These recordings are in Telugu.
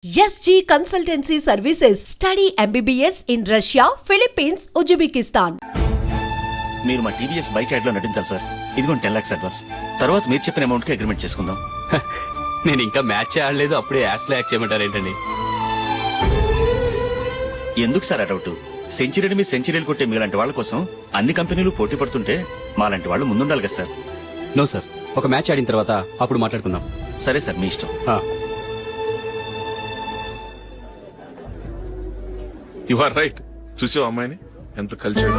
SG Consultancy Services. Study MBBS in Russia, Philippines, Uzbekistan. మీరు మా టీవీఎస్ బైక్ యాడ్ లో నటించాలి సార్. ఇదిగోండి 10 lakhs అడ్వాన్స్. తర్వాత మీరు చెప్పిన అమౌంట్ కి అగ్రిమెంట్ చేసుకుందాం. నేను ఇంకా మ్యాచ్ ఆడలేదు, అప్పుడే యాడ్స్ లో యాక్ట్ చేయమంటారు ఏంటండి? ఎందుకు సార్ ఆ డౌట్? సెంచరీని మీ సెంచరీలు కొట్టే మీలాంటి వాళ్ళ కోసం అన్ని కంపెనీలు పోటీ పడుతుంటే మాలాంటి వాళ్ళు ముందుండాలి కదా సార్. నో సార్, ఒక మ్యాచ్ ఆడిన తర్వాత అప్పుడు మాట్లాడుకుందాం. సరే సార్, మీ ఇష్టం. You are right. చూసావు అమ్మాయిని ఎంత కల్చర్.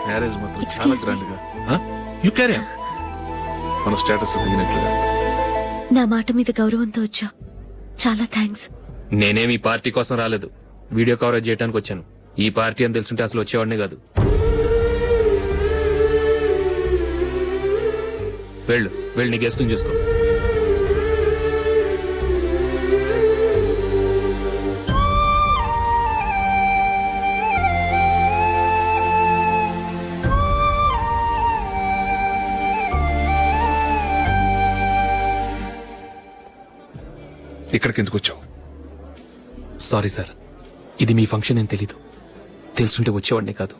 మ్యారేజ్ మాత్రం చాలా గ్రాండ్ గా. You carry on. మన స్టేటస్ దిగినట్లుగా. నా మాట మీద గౌరవంతో వచ్చా. చాలా థ్యాంక్స్. నేనేమి ఈ పార్టీ కోసం రాలేదు, వీడియో కవరేజ్ చేయడానికి వచ్చాను. ఈ పార్టీ అని తెలుసుంటే అసలు వచ్చేవాడినే కాదు. వెళ్ళు వెళ్ళు, నీ గెస్ట్ని చూసుకో. ఇక్కడికి ఎందుకు వచ్చావు? సారీ సార్, ఇది మీ ఫంక్షన్ అని తెలీదు. తెలుసుంటే వచ్చేవాడినే కాదు.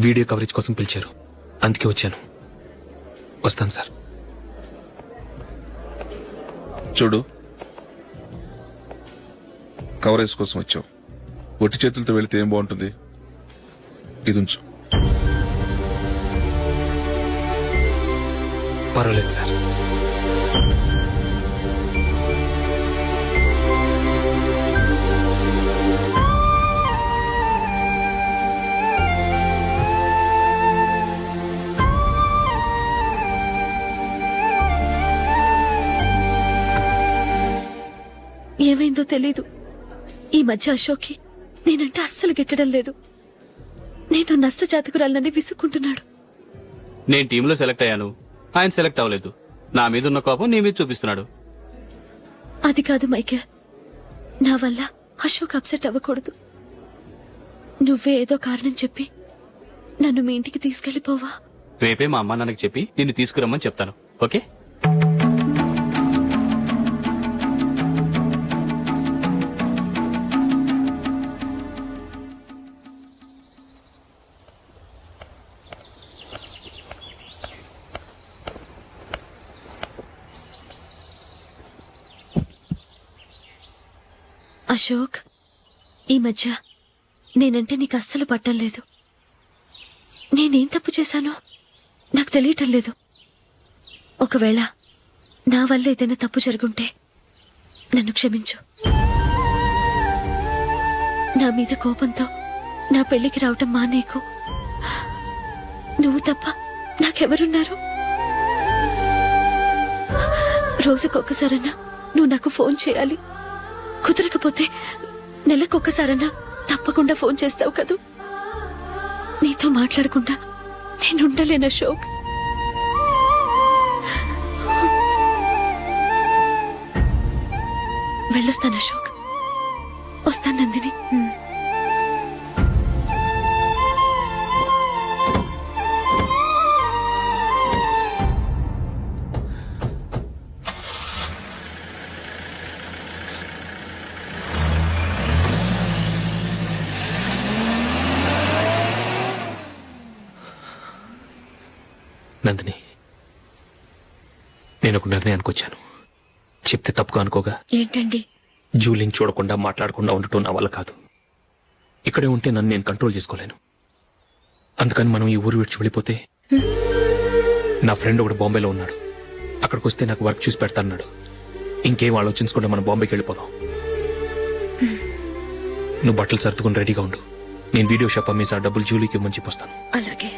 వీడియో కవరేజ్ కోసం పిలిచారు, అందుకే వచ్చాను. వస్తాను సార్. చూడు, కవరేజ్ కోసం వచ్చావు. ఒట్టి చేతులతో వెళితే ఏం బాగుంటుంది? ఇది ఉంచు. పర్వాలేదు సార్. ఏమైందో తెలీదు, ఈ మధ్య అశోక్కి నేనంటే అస్సలు గిట్టడం లేదు. నేను నష్టజాతకురాలని విసుక్కుంటున్నాడు. నేను టీంలో సెలెక్ట్ అయ్యాను, ఆయన సెలెక్ట్ అవ్వలేదు. నా మీద ఉన్న కోపం నీ మీద చూపిస్తున్నాడు. అది కాదు మైకేల్, నా వల్ల అశోక్ అప్సెట్ అవ్వకూడదు. నువ్వే ఏదో కారణం చెప్పి నన్ను మీ ఇంటికి తీసుకెళ్లిపోవా? రేపే మా అమ్మ నాన్నకి చెప్పి నిన్ను తీసుకురమ్మని చెప్తాను. ఓకే? అశోక్, ఈ మధ్య నేనంటే నీకు అస్సలు పట్టం లేదు. నేనేం తప్పు చేశానో నాకు తెలియటం లేదు. ఒకవేళ నా వల్ల ఏదైనా తప్పు జరుగుంటే నన్ను క్షమించు. నా మీద కోపంతో నా పెళ్లికి రావటం మానేకు. నువ్వు తప్ప నాకెవరున్నారు? రోజుకొక్కసారన్నా నువ్వు నాకు ఫోన్ చేయాలి. కుదరకపోతే నెలకొక్కసారన్నా తప్పకుండా ఫోన్ చేస్తావు కదూ. నీతో మాట్లాడకుండా నేనుండలేను అశోక్. వెళ్ళొస్తాను అశోక్. వస్తాను నందిని. నందిని, నేను ఒక నిర్ణయానికి వచ్చాను. చెప్తే తప్పుగా అనుకోగా. ఏంటండి? జూలిని చూడకుండా మాట్లాడకుండా ఉండటం నా వల్ల కాదు. ఇక్కడే ఉంటే నన్ను నేను కంట్రోల్ చేసుకోలేను. అందుకని మనం ఈ ఊరు విడిచి వెళ్ళిపోతే, నా ఫ్రెండ్ ఒకడు బాంబేలో ఉన్నాడు, అక్కడికి వస్తే నాకు వర్క్ చూసి పెడతాన్నాడు. ఇంకేం ఆలోచించకుండా మనం బాంబేకి వెళ్ళిపోదాం. నువ్వు బట్టలు సర్దుకుని రెడీగా ఉండు. నేను వీడియో షాప్ అమ్మేసి ఆ డబ్బులు జూలీకి ఇవ్వమని చెప్పొస్తాను. అలాగే.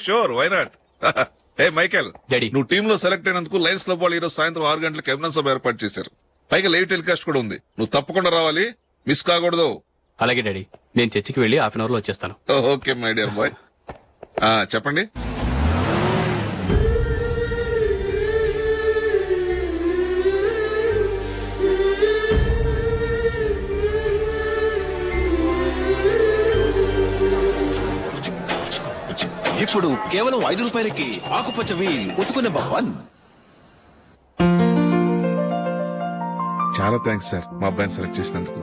Sure, why not? Hey Michael, daddy. నువ్వు టీమ్ లో సెలెక్ట్ అయినందుకు లయన్స్ క్లబ్ వాళ్ళు ఈరోజు సాయంత్రం 6 గంటలకు అభినందన సభ ఏర్పాటు చేశారు. పైగా లైవ్ టెలికాస్ట్ కూడా ఉంది. నువ్వు తప్పకుండా రావాలి, మిస్ కాకూడదు. అలాగే డాడీ, నేను చర్చికి వెళ్ళి హాఫ్ అన్ అవర్ లో వచ్చేస్తాను. Okay my dear bye. చెప్పండి. చూడు కేవలం 5 రూపాయలకి ఆకుపచ్చ వీల్ ఉతుకు నెంబర్ 1. చాలా థ్యాంక్స్ సార్ మా అబ్బాయిని సెలెక్ట్ చేసినందుకు.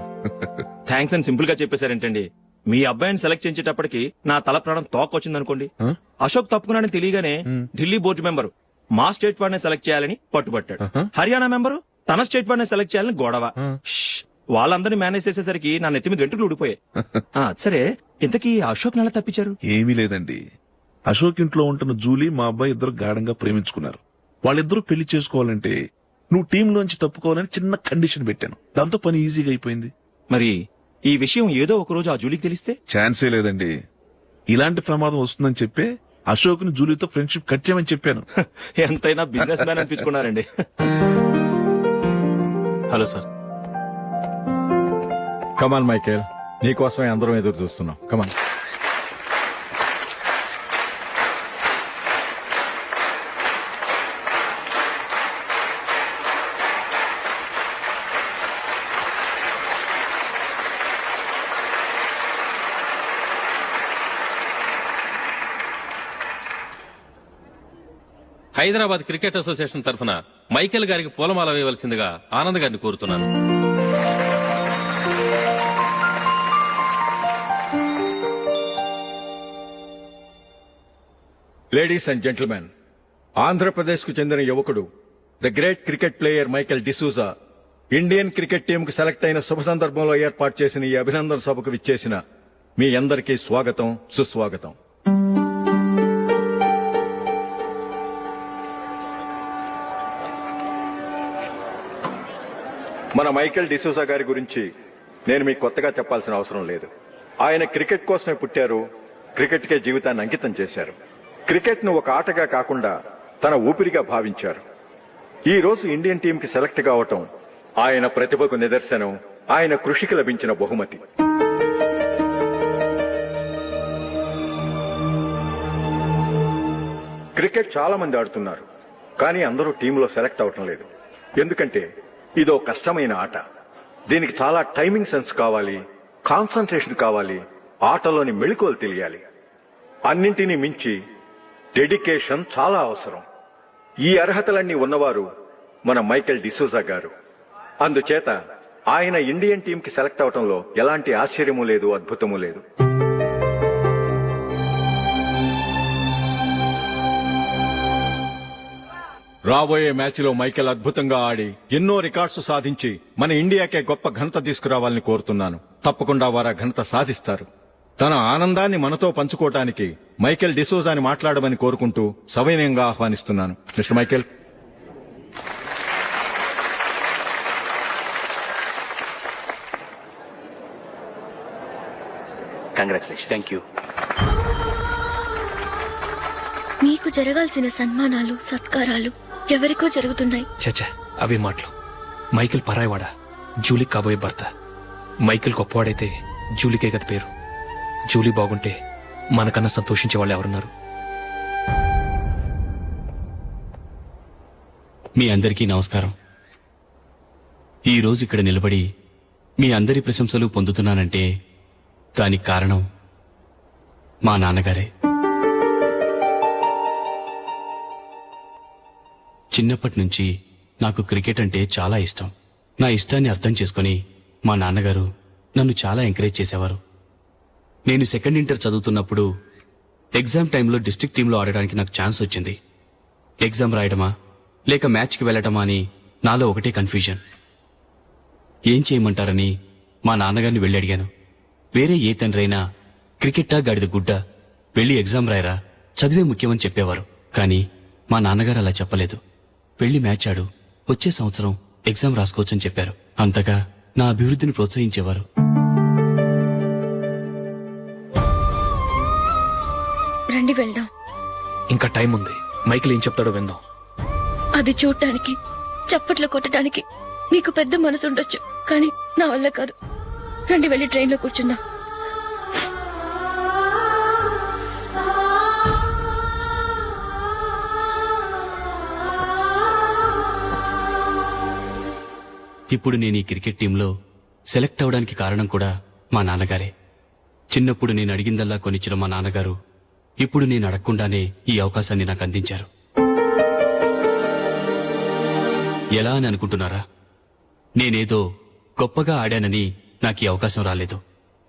థ్యాంక్స్ అని సింపుల్ గా చెప్పేశారేంటండి. మీ అబ్బాయిని సెలెక్ట్ చేయించేటప్పటికి నా తల ప్రాణం తోకొచ్చిందనుకోండి. అశోక్ తప్పుకున్నాడని తెలియగానే ఢిల్లీ బోర్డు మెంబరు మా స్టేట్ వాడిని సెలెక్ట్ చేయాలని పట్టుబట్టాడు. హర్యానా మెంబరు తన స్టేట్ వాడిని సెలెక్ట్ చేయాలని గొడవ. వాళ్ళందరినీ మేనేజ్ చేసేసరికి నా నెత్తి మీద వెంట్రుకలు ఊడిపోయాయి. సరే ఇంతకీ అశోక్ నెల తప్పించారు? ఏమీ లేదండి, అశోక్ ఇంట్లో ఉంటున్న జూలీ మా అబ్బాయి ఇద్దరు గాఢంగా ప్రేమించుకున్నారు. వాళ్ళిద్దరూ పెళ్లి చేసుకోవాలంటే నువ్వు టీంలోంచి తప్పుకోవాలని చిన్న కండిషన్ పెట్టాను. దాంతో పని ఈజీగా అయిపోయింది. మరి ఈ విషయం ఏదో ఒక రోజు ఆ జూలీకి తెలిస్తే? ఛాన్సే లేదండి. ఇలాంటి ప్రమాదం వస్తుందని చెప్పే అశోక్ ని జూలీతో ఫ్రెండ్షిప్ కట్ చేయమని చెప్పాను. ఎంతైనా బిజినెస్ మ్యాన్ అనిపించుకున్నారండి. Hello sir. కమాన్ మైకేల్, నీకోసమే అందరం ఎదురు చూస్తున్నాం. కమాన్. హైదరాబాద్ క్రికెట్ అసోసియేషన్ తరఫున మైకేల్ గారికి పూలమాల వేయవలసిందిగా ఆనంద్ గారిని కోరుతున్నాను. లేడీస్ అండ్ జెంటిల్మెన్, ఆంధ్రప్రదేశ్ కు చెందిన యువకుడు the great cricket player Michael D'Souza Indian cricket team కు సెలెక్ట్ అయిన శుభ సందర్భంలో ఏర్పాటు చేసిన ఈ అభినందన సభకు విచ్చేసిన మీ అందరికీ స్వాగతం, సుస్వాగతం. మన మైకేల్ డిసూజా గారి గురించి నేను మీకు కొత్తగా చెప్పాల్సిన అవసరం లేదు. ఆయన క్రికెట్ కోసమే పుట్టారు, క్రికెట్కే జీవితాన్ని అంకితం చేశారు. క్రికెట్ ను ఒక ఆటగా కాకుండా తన ఊపిరిగా భావించారు. ఈ రోజు ఇండియన్ టీం కి సెలెక్ట్ కావటం ఆయన ప్రతిభకు నిదర్శనం, ఆయన కృషికి లభించిన బహుమతి. క్రికెట్ చాలా మంది ఆడుతున్నారు, కానీ అందరూ టీంలో సెలెక్ట్ అవటం లేదు. ఎందుకంటే ఇదో కష్టమైన ఆట. దీనికి చాలా టైమింగ్ సెన్స్ కావాలి, కాన్సంట్రేషన్ కావాలి, ఆటలోని మెళుకువలు తెలియాలి. అన్నింటినీ మించి డెడికేషన్ చాలా అవసరం. ఈ అర్హతలన్నీ ఉన్నవారు మన మైకేల్ డిసూజా గారు. అందుచేత ఆయన ఇండియన్ టీం కి సెలెక్ట్ అవటంలో ఎలాంటి ఆశ్చర్యమూ లేదు, అద్భుతమూ లేదు. రాబోయే మ్యాచ్ లో మైకేల్ అద్భుతంగా ఆడి ఎన్నో రికార్డ్స్ సాధించి మన ఇండియాకే గొప్ప ఘనత తీసుకురావాలని కోరుతున్నాను. తప్పకుండా వారు ఆ ఘనత సాధిస్తారు. తన ఆనందాన్ని మనతో పంచుకోవటానికి మైకేల్ డిసూజాని మాట్లాడమని కోరుకుంటూ సవినయంగా ఆహ్వానిస్తున్నాను. Mister Michael. Congratulation. Thank you. మీకు జరగాల్సిన సన్మానాలు, సత్కారాలు ఎవరికో జరుగుతున్నాయి. చచ్చా, అవి మాటలు. మైకేల్ పరాయవాడా, జూలీ కాబోయే భర్త. మైకేల్ గొప్పవాడైతే జూలీకే గది పేరు. జూలీ బాగుంటే మనకన్నా సంతోషించే వాళ్ళు ఎవరున్నారు? మీ అందరికీ నమస్కారం. ఈ రోజు ఇక్కడ నిలబడి మీ అందరి ప్రశంసలు పొందుతున్నానంటే దానికి కారణం మా నాన్నగారే. చిన్నప్పటి నుంచి నాకు క్రికెట్ అంటే చాలా ఇష్టం. నా ఇష్టాన్ని అర్థం చేసుకుని మా నాన్నగారు నన్ను చాలా ఎంకరేజ్ చేసేవారు. నేను సెకండ్ ఇంటర్ చదువుతున్నప్పుడు ఎగ్జామ్ టైంలో డిస్ట్రిక్ట్ టీంలో ఆడడానికి నాకు ఛాన్స్ వచ్చింది. ఎగ్జామ్ రాయడమా లేక మ్యాచ్కి వెళ్ళటమా అని నాలో ఒకటే కన్ఫ్యూజన్. ఏం చేయమంటారని మా నాన్నగారిని వెళ్ళి అడిగాను. వేరే ఏ తండ్రైనా క్రికెట్టా గాడిద గుడ్డ, వెళ్ళి ఎగ్జామ్ రాయరా, చదివే ముఖ్యమని చెప్పేవారు. కానీ మా నాన్నగారు అలా చెప్పలేదు. వెళ్ళి మ్యాచ్ ఆడు, వచ్చే సంవత్సరం ఎగ్జామ్ రాసుకోవచ్చని చెప్పారు. అంతగా నా అభివృద్ధిని ప్రోత్సహించేవారు. రండి వెళ్దాం. ఇంకా టైం ఉంది. మైకేల్ ఏం చెప్తాడో విందాం. అది చూడటానికి, చప్పట్లు కొట్టడానికి మీకు పెద్ద మనసు ఉండొచ్చు, కానీ నా వల్ల కాదు. రండి వెళ్ళి ట్రైన్లో కూర్చుందాం. ఇప్పుడు నేను ఈ క్రికెట్ టీంలో సెలెక్ట్ అవడానికి కారణం కూడా మా నాన్నగారే. చిన్నప్పుడు నేను అడిగిందల్లా కొనిచ్చిన మా నాన్నగారు ఇప్పుడు నేను అడగకుండానే ఈ అవకాశాన్ని నాకు అందించారు. ఎలా అని అనుకుంటున్నారా? నేనేదో గొప్పగా ఆడానని నాకు ఈ అవకాశం రాలేదు.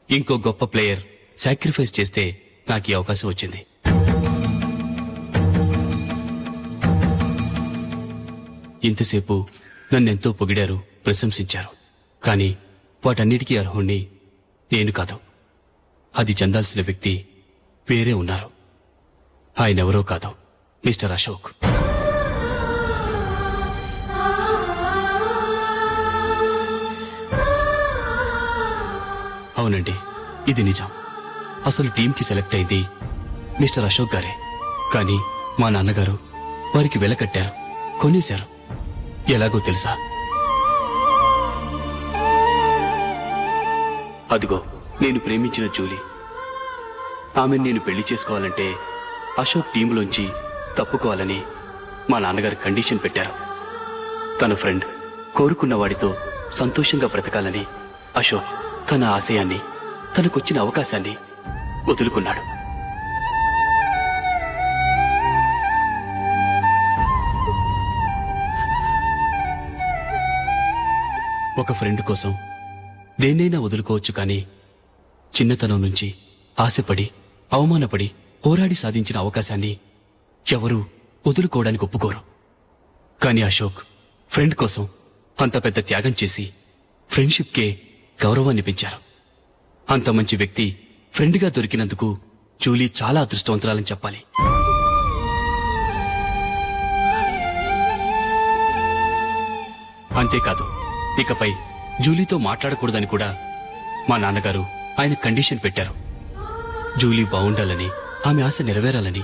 ఇంకో గొప్ప ప్లేయర్ సాక్రిఫైస్ చేస్తే నాకు ఈ అవకాశం వచ్చింది. ఇంతసేపు నన్నెంతో పొగిడారు, ప్రశంసించారు. కానీ వాటన్నిటికీ అర్హుణ్ణి నేను కాదు. అది చెందాల్సిన వ్యక్తి వేరే ఉన్నారు. ఆయనెవరో కాదు, మిస్టర్ అశోక్. అవునండి, ఇది నిజం. అసలు టీంకి సెలెక్ట్ అయింది మిస్టర్ అశోక్ గారే. కానీ మా నాన్నగారు వారికి వెల కట్టారు, కొనేశారు. ఎలాగో తెలుసా? అదిగో నేను ప్రేమించిన జూలీ. ఆమెను నేను పెళ్లి చేసుకోవాలంటే అశోక్ టీంలోంచి తప్పుకోవాలని మా నాన్నగారు కండిషన్ పెట్టారు. తన ఫ్రెండ్ కోరుకున్న వాడితో సంతోషంగా బ్రతకాలని అశోక్ తన ఆశయాన్ని, తనకొచ్చిన అవకాశాన్ని వదులుకున్నాడు. ఒక ఫ్రెండ్ కోసం దేన్నైనా వదులుకోవచ్చు, కానీ చిన్నతనం నుంచి ఆశపడి, అవమానపడి, పోరాడి సాధించిన అవకాశాన్ని ఎవరూ వదులుకోవడానికి ఒప్పుకోరు. కానీ అశోక్ ఫ్రెండ్ కోసం అంత పెద్ద త్యాగం చేసి ఫ్రెండ్షిప్కే గౌరవాన్ని పెంచారు. అంత మంచి వ్యక్తి ఫ్రెండ్గా దొరికినందుకు జూలీ చాలా అదృష్టవంతురాలని చెప్పాలి. అంతేకాదు, ఇకపై జూలీతో మాట్లాడకూడదని కూడా మా నాన్నగారు ఆయన కండిషన్ పెట్టారు. జూలీ బావుండాలని, ఆమె ఆశ నెరవేరాలని,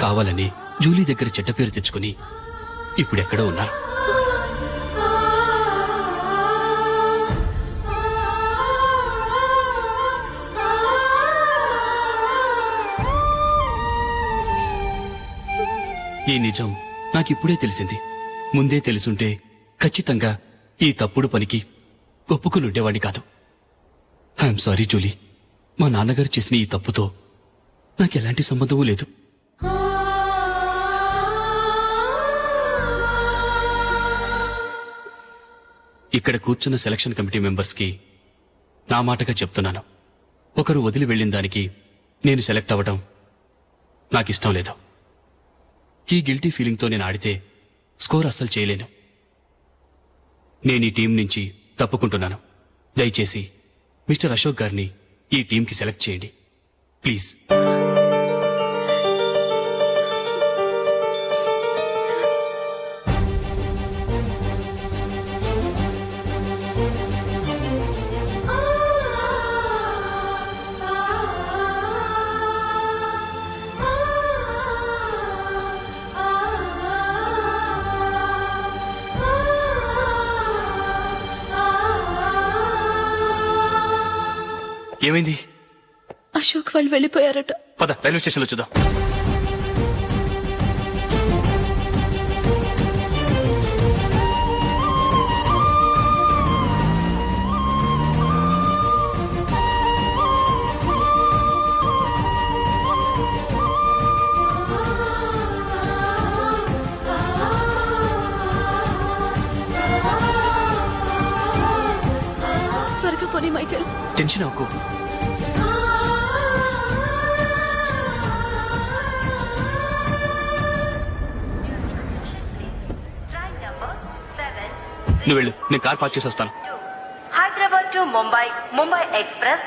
కావాలని జూలీ దగ్గర చెడ్డ పేరు తెచ్చుకుని ఇప్పుడెక్కడో ఉన్నారు. ఈ నిజం నాకిప్పుడే తెలిసింది. ముందే తెలుసుంటే ఖచ్చితంగా ఈ తప్పుడు పనికి ఒప్పుకుని ఉండేవాడిని కాదు. I'm sorry Julie. మా నాన్నగారు చేసిన ఈ తప్పుతో నాకెలాంటి సంబంధమూ లేదు. ఇక్కడ కూర్చున్న సెలక్షన్ కమిటీ మెంబర్స్కి నా మాటగా చెప్తున్నాను. ఒకరు వదిలి వెళ్ళిన దానికి నేను సెలెక్ట్ అవ్వడం నాకిష్టం లేదు. ఈ గిల్టీ ఫీలింగ్తో నేను ఆడితే స్కోర్ అస్సలు చేయలేను. నేను ఈ టీం నుంచి తప్పుకుంటున్నాను. దయచేసి మిస్టర్ అశోక్ గారిని ఈ టీంకి సెలెక్ట్ చేయండి ప్లీజ్. ఏమైంది? అశోక్ వాళ్ళు వెళ్ళిపోయారట. పద రైల్వే స్టేషన్లో చూద్దాం. త్వరగా పోనీ మైకేల్. టెన్షన్ అవ్వకు. నువ్వు వెళ్ళు, నేను కార్ పార్క్ చేసి వస్తాను. Hyderabad to Mumbai, Mumbai Express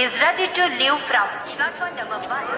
is ready to leave from platform number 5.